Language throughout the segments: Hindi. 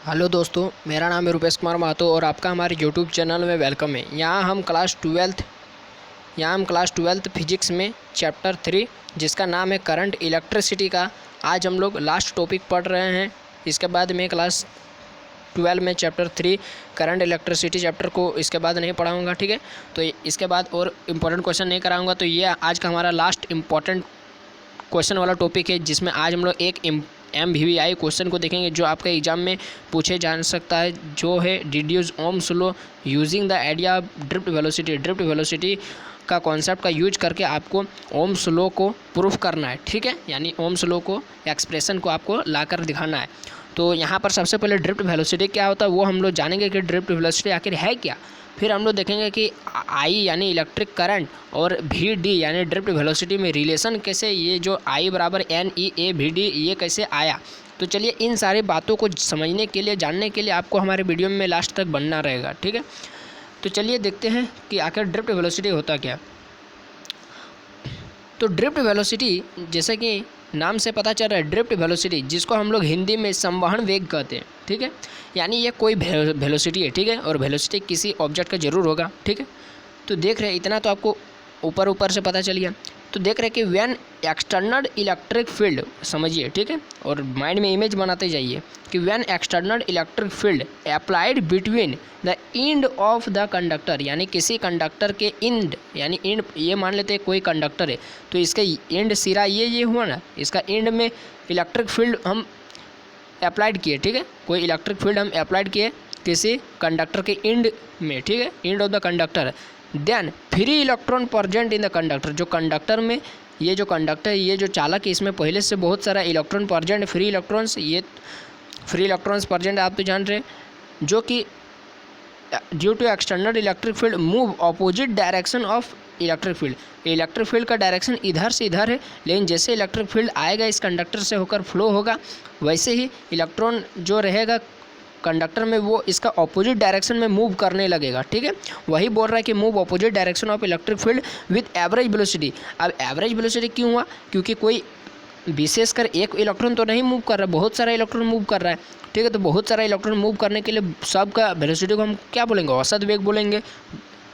हेलो दोस्तों, मेरा नाम है रुपेश कुमार महतो और आपका हमारे यूट्यूब चैनल में वेलकम है। यहाँ हम क्लास ट्वेल्थ फिजिक्स में चैप्टर 3 जिसका नाम है करंट इलेक्ट्रिसिटी का आज हम लोग लास्ट टॉपिक पढ़ रहे हैं। इसके बाद मैं क्लास 12 में चैप्टर 3 करंट इलेक्ट्रिसिटी चैप्टर को इसके बाद नहीं पढ़ाऊँगा, ठीक है। तो इसके बाद और इम्पोर्टेंट क्वेश्चन नहीं कराऊँगा। तो ये आज का हमारा लास्ट इम्पॉर्टेंट क्वेश्चन वाला टॉपिक है जिसमें आज हम लोग एक MVI क्वेश्चन को देखेंगे जो आपके एग्जाम में पूछे जा सकता है, जो है deduce Ohm's law using the idea of drift velocity. Drift velocity का कॉन्सेप्ट का यूज करके आपको ओम्स लॉ को प्रूफ करना है, ठीक है। यानी ओम्स लॉ को एक्सप्रेशन को आपको लाकर दिखाना है। तो यहाँ पर सबसे पहले ड्रिफ्ट वेलोसिटी क्या होता है वो हम लोग जानेंगे कि ड्रिफ्ट वेलोसिटी आखिर है क्या। फिर हम लोग देखेंगे कि I यानी इलेक्ट्रिक करंट और VD यानी ड्रिफ्ट वेलोसिटी में रिलेशन कैसे, ये जो I बराबर NEA VD ये कैसे आया। तो चलिए इन सारी बातों को समझने के लिए, जानने के लिए आपको हमारे वीडियो में लास्ट तक बनना रहेगा, ठीक है। तो चलिए देखते हैं कि आखिर ड्रिफ्ट वेलोसिटी होता क्या। तो ड्रिफ्ट वेलोसिटी जैसे कि नाम से पता चल रहा है, ड्रिफ्ट वेलोसिटी जिसको हम लोग हिंदी में संवहन वेग कहते हैं, ठीक है। यानी ये कोई वेलोसिटी है, ठीक है, और वेलोसिटी किसी ऑब्जेक्ट का जरूर होगा, ठीक है। तो देख रहे हैं, इतना तो आपको ऊपर से पता चल गया। तो देख रहे हैं कि व्हेन एक्सटर्नल इलेक्ट्रिक फील्ड, समझिए, ठीक है, और माइंड में इमेज बनाते जाइए कि when external electric field applied between the end of the conductor, यानी किसी कंडक्टर के एंड, यानी एंड ये मान लेते हैं कोई कंडक्टर है तो इसका एंड सिरा ये हुआ ना, इसका एंड में इलेक्ट्रिक फील्ड हम अप्लाइड किए, ठीक है। कोई इलेक्ट्रिक फील्ड हम अप्लाइड किए किसी कंडक्टर के एंड में, ठीक है, end of the conductor. Then free electron present in the conductor, जो कंडक्टर में ये जो कंडक्टर ये जो चालक है इसमें पहले से बहुत सारा इलेक्ट्रॉन प्रेजेंट, फ्री इलेक्ट्रॉन्स, ये फ्री इलेक्ट्रॉन्स प्रेजेंट आप तो जान रहे, जो कि due to external electric field move opposite direction of electric field. Electric field का डायरेक्शन इधर से इधर है, लेकिन जैसे इलेक्ट्रिक फील्ड आएगा इस कंडक्टर से होकर फ्लो होगा, वैसे ही इलेक्ट्रॉन जो रहेगा कंडक्टर में वो इसका अपोजिट डायरेक्शन में मूव करने लगेगा, ठीक है। वही बोल रहा है कि move opposite direction of electric field with average velocity. अब एवरेज वेलोसिटी क्यों हुआ, क्योंकि कोई विशेषकर एक इलेक्ट्रॉन तो नहीं मूव कर रहा है, बहुत सारा इलेक्ट्रॉन मूव कर रहा है, ठीक है। तो बहुत सारा इलेक्ट्रॉन मूव करने के लिए सबका वेलोसिटी को हम क्या बोलेंगे, औसत वेग बोलेंगे,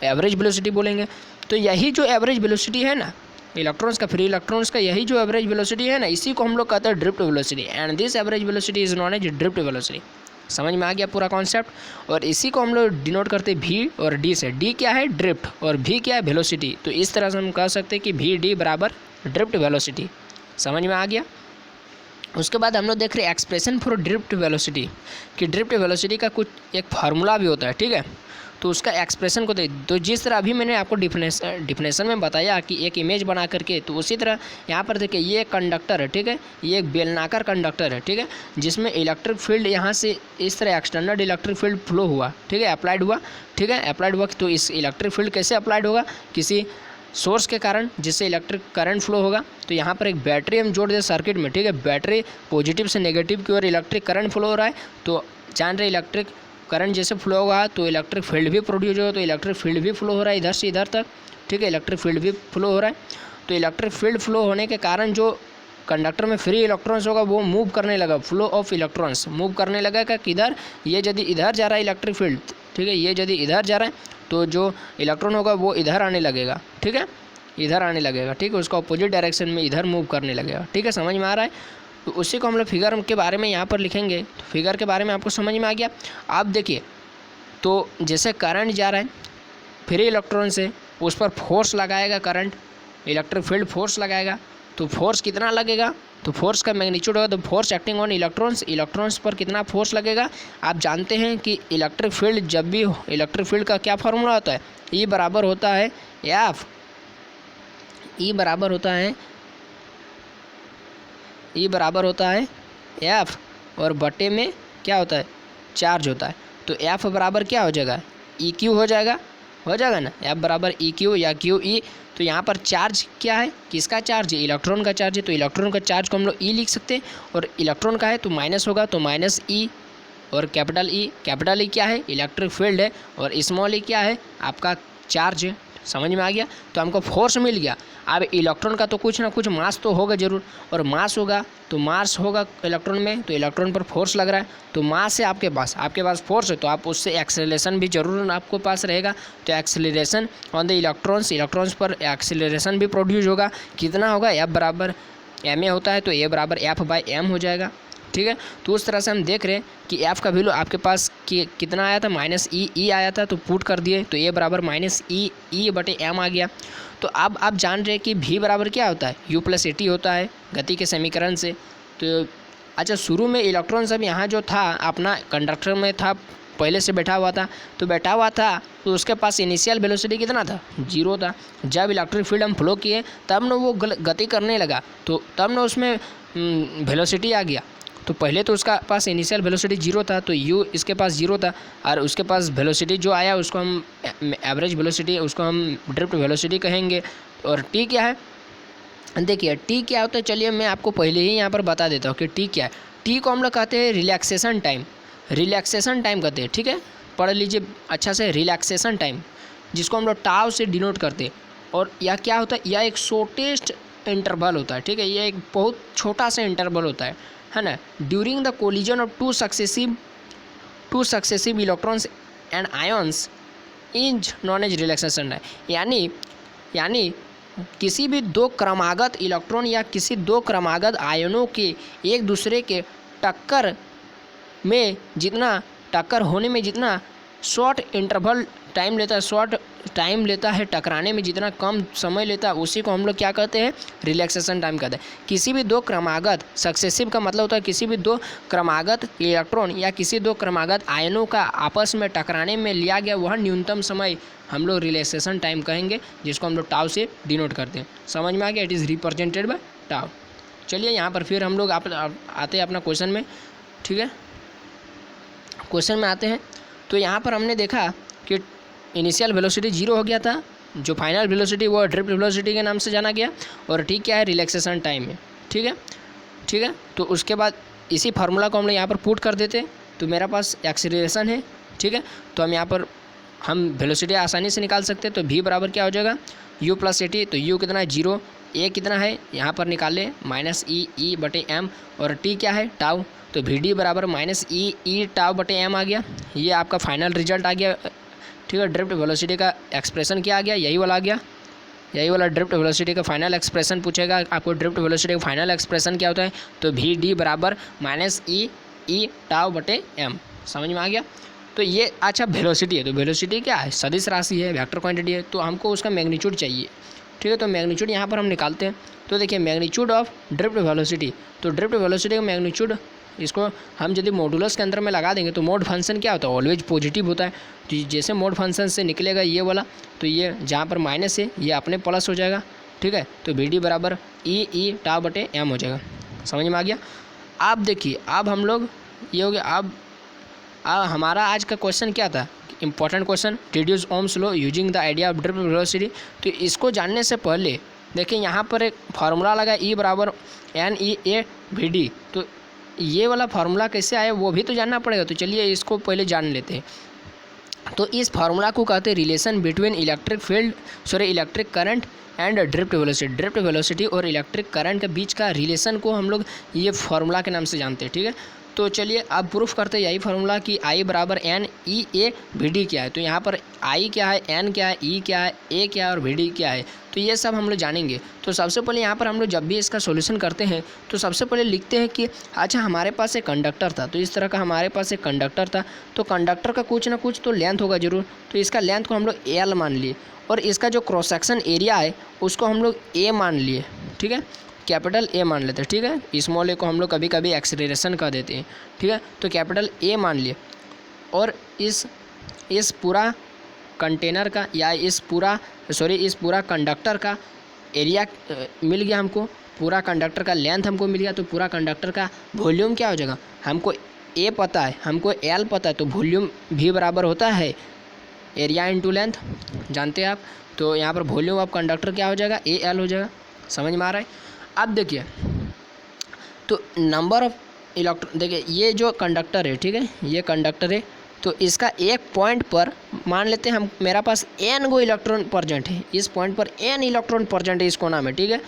एवरेज वेलोसिटी बोलेंगे। तो यही जो एवरेज वेलोसिटी है ना इलेक्ट्रॉन्स का, फ्री इलेक्ट्रॉन्स का, यही जो एवरेज वेलोसिटी है ना, इसी को हम लोग कहते हैं drift velocity, and this average velocity is known as drift velocity. समझ में आ गया पूरा कॉन्सेप्ट। और इसी को हम लोग डिनोट करते हैं V और D से। D क्या है, ड्रिफ्ट, और V क्या है, वेलोसिटी। तो इस तरह से हम कह सकते हैं कि VD बराबर ड्रिफ्ट वेलोसिटी। समझ में आ गया। उसके बाद हम लोग देख रहे हैं एक्सप्रेशन फॉर ड्रिफ्ट वेलोसिटी, कि ड्रिफ्ट वेलोसिटी का कुछ एक फार्मूला भी होता है, ठीक है। तो उसका एक्सप्रेशन को दे, तो जिस तरह अभी मैंने आपको डिफिनेशन में बताया कि एक इमेज बना करके, तो उसी तरह यहाँ पर देखिए ये एक कंडक्टर है, ठीक है, ये एक बेलनाकार कंडक्टर है, ठीक है, जिसमें इलेक्ट्रिक फील्ड यहाँ से इस तरह एक्सटर्नल इलेक्ट्रिक फील्ड फ्लो हुआ, ठीक है, अप्लाइड हुआ, ठीक है, अप्लाइड हुआ। तो इस इलेक्ट्रिक फील्ड कैसे अप्लाइड होगा, किसी सोर्स के कारण जिससे इलेक्ट्रिक करंट फ्लो होगा। तो यहाँ पर एक बैटरी हम जोड़ दें सर्किट में, ठीक है, बैटरी पॉजिटिव से नेगेटिव की ओर इलेक्ट्रिक करंट फ्लो हो रहा है। तो जान रहे इलेक्ट्रिक करंट जैसे फ्लो होगा तो इलेक्ट्रिक फील्ड भी प्रोड्यूस होगा, तो इलेक्ट्रिक फील्ड भी फ्लो हो रहा है इधर से इधर तक, ठीक है, इलेक्ट्रिक फील्ड भी फ्लो हो रहा है। तो इलेक्ट्रिक फील्ड फ्लो होने के कारण जो कंडक्टर में फ्री इलेक्ट्रॉन्स होगा वो मूव करने लगा, फ्लो ऑफ इलेक्ट्रॉन्स मूव करने लगा का किधर, ये यदि इधर जा रहा है इलेक्ट्रिक फील्ड, ठीक है, ये यदि इधर जा रहा है तो जो इलेक्ट्रॉन होगा वो इधर आने लगेगा, ठीक है, इधर आने लगेगा, ठीक है, उसका अपोजिट डायरेक्शन में इधर मूव करने लगेगा, ठीक है। समझ में आ रहा है। तो उसी को हम लोग फिगर के बारे में यहाँ पर लिखेंगे। तो फिगर के बारे में आपको समझ में आ गया। आप देखिए, तो जैसे करंट जा रहा है फ्री इलेक्ट्रॉन से, उस पर फोर्स लगाएगा करंट, इलेक्ट्रिक फील्ड फोर्स लगाएगा। तो फोर्स कितना लगेगा, तो फोर्स का मैग्नीट्यूड होगा, तो फोर्स एक्टिंग ऑन इलेक्ट्रॉन्स पर कितना फोर्स लगेगा। आप जानते हैं कि इलेक्ट्रिक फील्ड जब भी, इलेक्ट्रिक फील्ड का क्या फार्मूला होता है, E बराबर होता है F, E बराबर होता है F, और बटे में क्या होता है, चार्ज होता है। तो F बराबर क्या हो जाएगा, EQ हो जाएगा ना, F बराबर EQ या QE। तो यहाँ पर चार्ज क्या है, किसका चार्ज है, इलेक्ट्रॉन का चार्ज है। तो इलेक्ट्रॉन का चार्ज को हम लोग E लिख सकते हैं, और इलेक्ट्रॉन का है तो माइनस होगा, तो माइनस E, और कैपिटल E क्या है, इलेक्ट्रिक फील्ड है, और स्मॉल E क्या है, आपका चार्ज है, समझ में आ गया। तो हमको फोर्स मिल गया। अब इलेक्ट्रॉन का तो कुछ ना कुछ मास तो होगा ज़रूर, और मास होगा तो मास होगा इलेक्ट्रॉन में, तो इलेक्ट्रॉन पर फोर्स लग रहा है। तो मास है आपके पास फोर्स है, तो आप उससे एक्सेलरेशन भी जरूर आपको पास रहेगा। तो एक्सेलरेशन ऑन द इलेक्ट्रॉन्स पर एक्सेलरेशन भी प्रोड्यूस होगा। कितना होगा? F बराबर ma होता है, तो A बराबर F/m हो जाएगा। ठीक है, तो उस तरह से हम देख रहे हैं कि F का वैल्यू आपके पास कितना आया था, -e आया था, तो पुट कर दिए, तो A बराबर -e/m आ गया। तो अब आप जान रहे हैं कि V बराबर क्या होता है, U+AT होता है गति के समीकरण से। तो अच्छा, शुरू में इलेक्ट्रॉन सब यहाँ जो था अपना कंडक्टर में था, पहले से बैठा हुआ था, तो उसके पास इनिशियल वेलोसिटी कितना था? 0 था। जब इलेक्ट्रिक फील्ड हम फ्लो किए तब न वो गति करने लगा, तो तब न उसमें वेलोसिटी आ गया। तो पहले तो उसका पास इनिशियल वेलोसिटी 0 था, तो u इसके पास 0 था, और उसके पास वेलोसिटी जो आया उसको हम एवरेज वेलोसिटी, उसको हम ड्रिफ्ट वेलोसिटी कहेंगे। और t क्या है? देखिए t क्या होता है, चलिए मैं आपको पहले ही यहाँ पर बता देता हूँ कि t क्या है। t को हम लोग कहते हैं रिलैक्सेशन टाइम कहते हैं। ठीक है, पढ़ लीजिए अच्छा से, रिलैक्सेशन टाइम, जिसको हम लोग टाउ से डिनोट करते हैं। और यह क्या होता है? यह एक शॉर्टेस्ट इंटरवल होता है। ठीक है, यह एक बहुत छोटा सा इंटरवल होता है ना। During the collision of two successive electrons and ions is known age relaxation time. यानी किसी भी दो क्रमागत इलेक्ट्रॉन या किसी दो क्रमागत आयनों के एक दूसरे के टक्कर होने में जितना शॉर्ट इंटरवल टाइम लेता है, टकराने में जितना कम समय लेता है, उसी को हम लोग क्या कहते हैं? रिलैक्सेशन टाइम कहते हैं। किसी भी दो क्रमागत, सक्सेसिव का मतलब होता है किसी भी दो क्रमागत इलेक्ट्रॉन या किसी दो क्रमागत आयनों का आपस में टकराने में लिया गया वह न्यूनतम समय हम लोग रिलैक्सेशन टाइम कहेंगे, जिसको हम लोग टाउ से डिनोट करते हैं। समझ में आ गया? It is represented by tau. चलिए यहाँ पर फिर हम लोग आते हैं अपना क्वेश्चन में। ठीक है, क्वेश्चन में आते हैं। तो यहाँ पर हमने देखा कि इनिशियल वेलोसिटी 0 हो गया था, जो फाइनल वेलोसिटी वो ड्रिफ्ट वेलोसिटी के नाम से जाना गया, और ठीक क्या है? रिलैक्सेशन टाइम है। ठीक है, तो उसके बाद इसी फार्मूला को हम लोग यहाँ पर पुट कर देते, तो मेरा पास एक्सीलरेशन है। ठीक है, तो हम यहाँ पर वेलोसिटी आसानी से निकाल सकते हैं। तो v बराबर क्या हो जाएगा? U+AT, तो u कितना है? 0, a कितना है यहाँ पर निकाले -e/m, और t क्या है? टाउ। तो vd बराबर -e/टाउ/m आ गया। ये आपका फाइनल रिजल्ट आ गया। ठीक है, ड्रिफ्ट वेलोसिटी का एक्सप्रेशन क्या आ गया? यही वाला आ गया। यही वाला ड्रिफ्ट वेलोसिटी का फाइनल एक्सप्रेशन पूछेगा आपको। ड्रिफ्ट वेलोसिटी का फाइनल एक्सप्रेशन क्या होता है? तो vd बराबर -e/टाउ/m। समझ में आ गया? तो ये अच्छा वेलोसिटी है, तो वेलोसिटी क्या है? सदिश राशि है, वेक्टर क्वांटिटी है, तो हमको उसका मैग्नीट्यूड चाहिए। ठीक है, तो मैग्नीट्यूड यहाँ पर हम निकालते हैं। तो देखिए मैग्नीट्यूड ऑफ ड्रिफ्ट वेलोसिटी, तो ड्रिफ्ट वेलोसिटी का मैग्नीट्यूड, इसको हम यदि मॉडुलस के अंदर में लगा देंगे तो मोड फंक्शन क्या होता है? ऑलवेज पॉजिटिव होता है। तो जैसे मोड फंक्शन से निकलेगा ये वाला, तो ये जहाँ पर माइनस है ये अपने प्लस हो जाएगा। ठीक है, तो vd बराबर e/टाउ/m हो जाएगा। समझ में आ गया? आप देखिए, अब हम लोग ये हो गया। अब हमारा आज का क्वेश्चन क्या था? Important question, reduce Ohm's law using the idea of drift velocity. तो इसको जानने से पहले देखिए यहाँ पर एक फार्मूला लगा, E बराबर NEA/VD। तो ये वाला फार्मूला कैसे आया वो भी तो जानना पड़ेगा। तो चलिए इसको पहले जान लेते हैं। तो इस फार्मूला को कहते हैं relation between electric current and drift velocity और इलेक्ट्रिक करंट के बीच का रिलेशन को हम लोग ये फार्मूला के नाम से जानते हैं। ठीक है, तो चलिए अब प्रूफ करते हैं यही फार्मूला कि I बराबर NEA/VD क्या है। तो यहाँ पर I क्या है, N क्या है, E क्या है, A क्या है और VD क्या है, तो ये सब हम लोग जानेंगे। तो सबसे पहले यहाँ पर हम लोग जब भी इसका सॉल्यूशन करते हैं तो सबसे पहले लिखते हैं कि अच्छा हमारे पास एक कंडक्टर था, तो इस तरह का हमारे पास एक कंडक्टर था, तो कंडक्टर का कुछ ना कुछ तो लेंथ होगा ज़रूर। तो इसका लेंथ को हम लोग L मान लिए, और इसका जो क्रॉस सेक्शन एरिया है उसको हम लोग A मान लिए। ठीक है, कैपिटल A मान लेते हैं। ठीक है, स्मॉल a को हम लोग कभी कभी एक्सेलरेशन कह देते हैं। ठीक है, तो कैपिटल A मान लिए, और इस पूरा कंटेनर का या इस पूरा कंडक्टर का एरिया मिल गया हमको, पूरा कंडक्टर का लेंथ हमको मिल गया। तो पूरा कंडक्टर का वॉल्यूम क्या हो जाएगा? हमको A पता है, हमको L पता है, तो वॉल्यूम V बराबर होता है एरिया इंटू लेंथ, जानते हैं आप। तो यहाँ पर वॉल्यूम ऑफ कंडक्टर क्या हो जाएगा? AL हो जाएगा। समझ में आ रहा है? अब देखिए, तो नंबर ऑफ इलेक्ट्रॉन, देखिए ये जो कंडक्टर है, ठीक है, ये कंडक्टर है, तो इसका एक पॉइंट पर मान लेते हैं हम, मेरा पास n गो इलेक्ट्रॉन प्रेजेंट है, इस पॉइंट पर n इलेक्ट्रॉन प्रेजेंट है इस कोना में, ठीक है।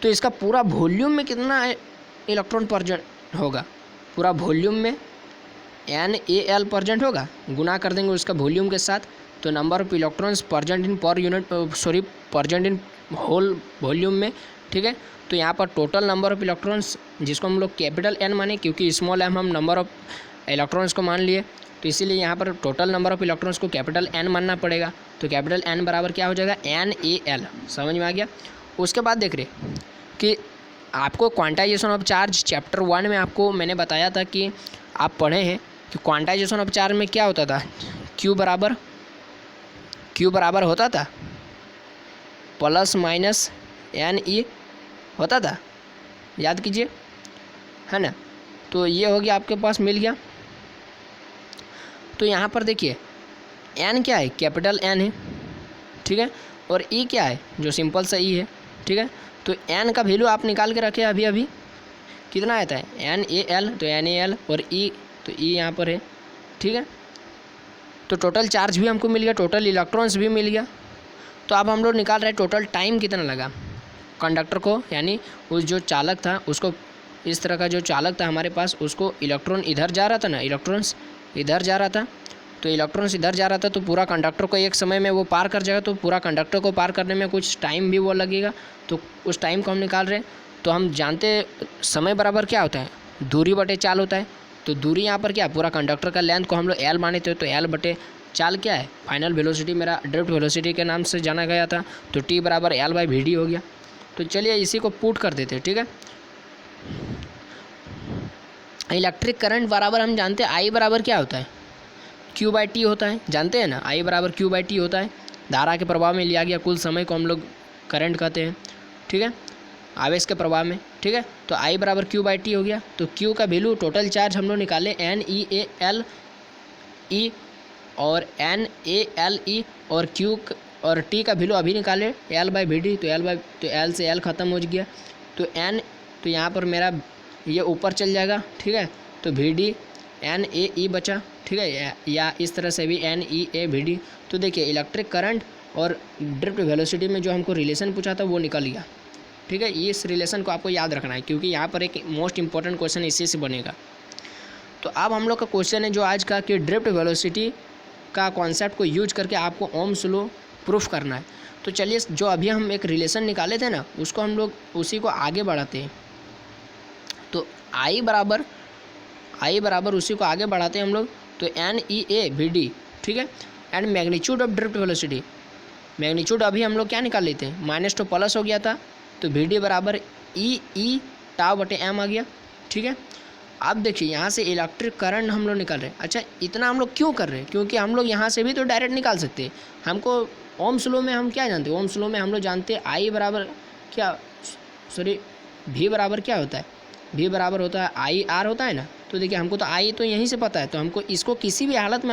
तो इसका पूरा वॉल्यूम में कितना इलेक्ट्रॉन प्रेजेंट होगा, पूरा वॉल्यूम में NaL प्रेजेंट होगा, गुना कर देंगे उसका वॉल्यूम के साथ, तो number of electrons present in per unit, present in whole volume में, ठीक है। तो यहाँ पर टोटल नंबर ऑफ इलेक्ट्रॉन्स, जिसको हम लोग कैपिटल N माने, क्योंकि स्मॉल m हम नंबर ऑफ इलेक्ट्रॉन्स को मान लिए, तो इसीलिए यहाँ पर टोटल नंबर ऑफ इलेक्ट्रॉन्स को कैपिटल N मानना पड़ेगा। तो कैपिटल N बराबर क्या हो जाएगा, NaL। समझ में आ गया। उसके बाद देख रहे कि आपको क्वांटाइजेशन ऑफ चार्ज चैप्टर 1 में आपको मैंने बताया था कि आप पढ़े हैं कि क्वांटाइजेशन ऑफ चार्ज में क्या होता था, Q बराबर होता था प्लस माइनस Ne होता था, याद कीजिए, है ना। तो ये हो गया, आपके पास मिल गया। तो यहाँ पर देखिए N क्या है, कैपिटल N है, ठीक है, और E क्या है, जो सिंपल सा E है, ठीक है। तो N का वैल्यू आप निकाल के रखे अभी कितना आता है, NaL, तो NaL, और E, तो E यहाँ पर है, ठीक है। तो टोटल चार्ज भी हमको मिल गया, टोटल इलेक्ट्रॉन्स भी मिल गया। तो अब हम लोग निकाल रहे हैं टोटल टाइम कितना लगा कंडक्टर को, यानी उस जो चालक था उसको, इस तरह का जो चालक था हमारे पास, उसको इलेक्ट्रॉन इधर जा रहा था ना, इलेक्ट्रॉन्स इधर जा रहा था, तो इलेक्ट्रॉन्स इधर जा रहा था, तो पूरा कंडक्टर को एक समय में वो पार कर जाएगा, तो पूरा कंडक्टर को पार करने में कुछ टाइम भी वो लगेगा, तो उस टाइम को हम निकाल रहे हैं। तो हम जानते समय बराबर क्या होता है, दूरी बटे चाल होता है। तो दूरी यहाँ पर क्या है, पूरा कंडक्टर का लेंथ को हम लोग L माने थे, तो L बटे चाल क्या है, फाइनल वेलोसिटी, मेरा ड्रिफ्ट वेलोसिटी के नाम से जाना गया था, तो T बराबर L/Vd हो गया। तो चलिए इसी को पुट कर देते हैं, ठीक है। इलेक्ट्रिक करंट बराबर हम जानते हैं I बराबर क्या होता है, Q/T होता है, जानते हैं ना, I बराबर Q/T होता है। धारा के प्रभाव में लिया गया कुल समय को हम लोग करंट कहते हैं, ठीक है, आवेश के प्रभाव में, ठीक है। तो I बराबर Q/T हो गया। तो Q का वैल्यू, टोटल चार्ज हम लोग निकाले NeALe, और NaLe, और Q और T का वैल्यू अभी निकाले L/Vd, तो L से L ख़त्म हो गया, तो N, तो यहाँ पर मेरा ये ऊपर चल जाएगा, ठीक है। तो Vd NaE बचा, ठीक है, या इस तरह से भी NeAVd। तो देखिए इलेक्ट्रिक करंट और ड्रिफ्ट वेलोसिटी में जो हमको रिलेशन पूछा था वो निकल गया, ठीक है। इस रिलेशन को आपको याद रखना है, क्योंकि यहाँ पर एक मोस्ट इंपॉर्टेंट क्वेश्चन इसी से बनेगा। तो अब हम लोग का क्वेश्चन है जो आज का, कि ड्रिफ्ट वेलोसिटी का कॉन्सेप्ट को यूज करके आपको ओम्स लॉ प्रूफ करना है। तो चलिए, जो अभी हम एक रिलेशन निकाले थे ना, उसको हम लोग उसी को आगे बढ़ाते हैं। तो I बराबर उसी को आगे बढ़ाते हैं हम लोग, तो NeAVd, ठीक है। And magnitude of drift velocity, magnitude अभी हम लोग क्या निकाल लेते हैं, माइनस टू प्लस हो गया था, तो Vd बराबर E τ/m आ गया, ठीक है। अब देखिए यहाँ से इलेक्ट्रिक करंट हम लोग निकाल रहे हैं। अच्छा, इतना हम लोग क्यों कर रहे हैं, क्योंकि हम लोग यहाँ से भी तो डायरेक्ट निकाल सकते हैं। हमको ओम्स लॉ में हम क्या जानते हैं, ओम्स लॉ में हम लोग जानते हैं I बराबर क्या, सॉरी, V बराबर क्या होता है, V बराबर होता है IR होता है ना। तो देखिए हमको तो I तो यहीं से पता है, तो हमको इसको किसी भी हालत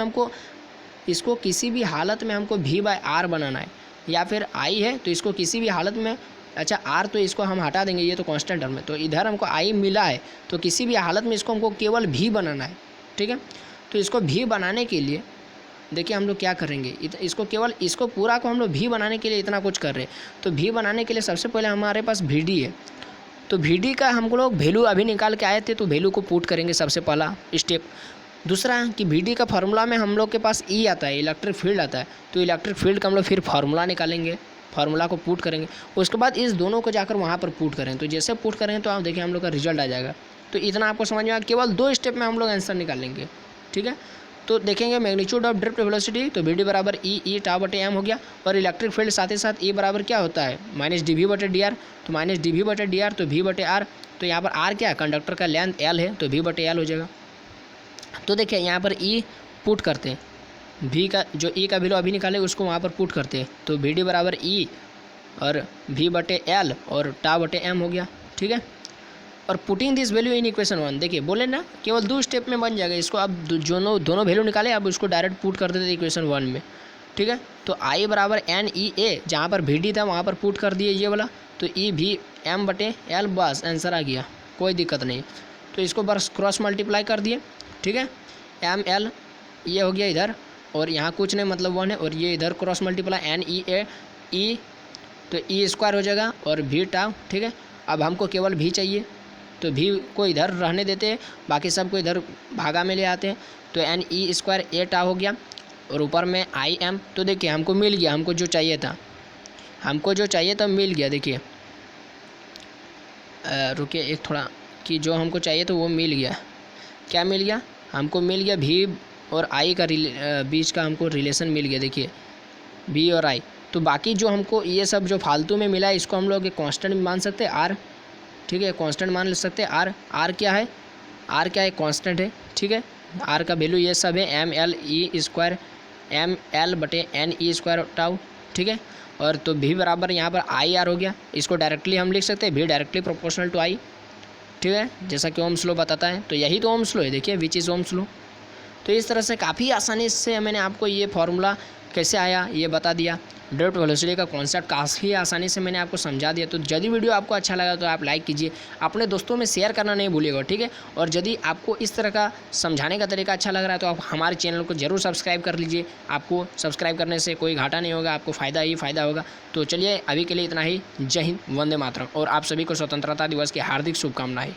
में हमको V/R बनाना है, या फिर I है तो इसको किसी भी हालत में, अच्छा R तो इसको हम हटा देंगे, ये तो कांस्टेंट टर्म है, तो इधर हमको I मिला है, तो किसी भी हालत में इसको हमको केवल V बनाना है, ठीक है। तो इसको V बनाने के लिए देखिए हम लोग क्या करेंगे, इसको पूरा को हम लोग V बनाने के लिए इतना कुछ कर रहे हैं। तो V बनाने के लिए सबसे पहले हमारे पास Vd है, तो Vd का हम लोग वैल्यू अभी निकाल के आए थे, तो वैल्यू को पुट करेंगे सबसे पहला स्टेप। दूसरा कि Vd का फार्मूला में हम लोग के पास E आता है, इलेक्ट्रिक फील्ड आता है, तो इलेक्ट्रिक फील्ड का हम लोग फिर फार्मूला निकालेंगे, फार्मूला को पुट करेंगे, उसके बाद इस दोनों को जाकर वहाँ पर पुट करें। तो जैसे पुट करेंगे तो आप देखिए हम लोग का रिजल्ट आ जाएगा। तो इतना आपको समझ में आया, केवल 2 स्टेप में हम लोग आंसर निकालेंगे, ठीक है। तो देखेंगे मैग्नीट्यूड ऑफ ड्रिफ्ट वेलोसिटी, तो Vd बराबर E τ/m हो गया, और इलेक्ट्रिक फील्ड साथ ही साथ E बराबर क्या होता है, -dV/dr, तो -dV/dr, तो V/R, तो यहाँ पर R क्या है, कंडक्टर का लेंथ L है, तो V/L हो जाएगा। तो देखिए यहाँ पर E पुट करते हैं, V का जो E का वैल्यू अभी निकाले उसको वहाँ पर पुट करते हैं, तो Vd बराबर E और V/L और τ/m हो गया, ठीक है। और putting this value in equation 1, देखिए बोले ना केवल 2 स्टेप में बन जाएगा। इसको अब दोनों वैल्यू निकाले, अब उसको डायरेक्ट पुट कर देते हैं इक्वेशन 1 में, ठीक है। तो I बराबर NeA, जहाँ पर Vd था वहाँ पर पुट कर दिए ये वाला, तो EVm/L, बस आंसर आ गया, कोई दिक्कत नहीं। तो इसको बस क्रॉस मल्टीप्लाई कर दिए, ठीक है, ML ये हो गया इधर, और यहाँ कुछ नहीं मतलब 1 है, और ये इधर क्रॉस मल्टीप्लाई एन ई ए ई, तो ई स्क्वायर हो जाएगा और भी टाउ, ठीक है। अब हमको केवल भी चाहिए, तो भी को इधर रहने देते हैं, बाकी सब को इधर भागा में ले आते हैं। तो एन ई स्क्वायर ए टाउ हो गया, और ऊपर में आई एम। तो देखिए हमको मिल गया, हमको जो चाहिए था, हमको जो चाहिए था मिल गया। देखिए रुकिए एक थोड़ा, कि जो हमको चाहिए तो वो मिल गया। क्या मिल गया? हमको मिल गया भी और आई का बीच का हमको रिलेशन मिल गया। देखिए भी और आई। तो बाकी जो हमको ये सब जो फालतू में मिला है, इसको हम लोग एक कांस्टेंट मान सकते हैं, आर, ठीक है, कांस्टेंट मान सकते हैं आर। आर क्या है? आर क्या है? कांस्टेंट है, ठीक है। आर का वैल्यू ये सब है, M L E square, M L बटे एन ई स्क्वायर टाउ, ठीक है। और तो भी बराबर यहाँ पर आई आर हो गया। इसको डायरेक्टली हम लिख सकते हैं, भी डायरेक्टली प्रोपोर्शनल टू आई, ठीक है, जैसा कि ओम्स लॉ बताता है। तो यही तो ओम्स लॉ है, देखिए विच इज़ ओम्स लॉ। तो इस तरह से काफ़ी आसानी से मैंने आपको ये फार्मूला कैसे आया ये बता दिया। ड्रिफ्ट वेलोसिटी का कॉन्सेप्ट काफ़ी आसानी से मैंने आपको समझा दिया। तो यदि वीडियो आपको अच्छा लगा तो आप लाइक कीजिए, अपने दोस्तों में शेयर करना नहीं भूलिएगा, ठीक है। और यदि आपको इस तरह का समझाने का तरीका अच्छा लग रहा है तो आप हमारे चैनल को जरूर सब्सक्राइब कर लीजिए। आपको सब्सक्राइब करने से कोई घाटा नहीं होगा, आपको फ़ायदा ही फ़ायदा होगा। तो चलिए अभी के लिए इतना ही। जय हिंद, वंदे मातरम। और आप सभी को स्वतंत्रता दिवस की हार्दिक शुभकामनाएं।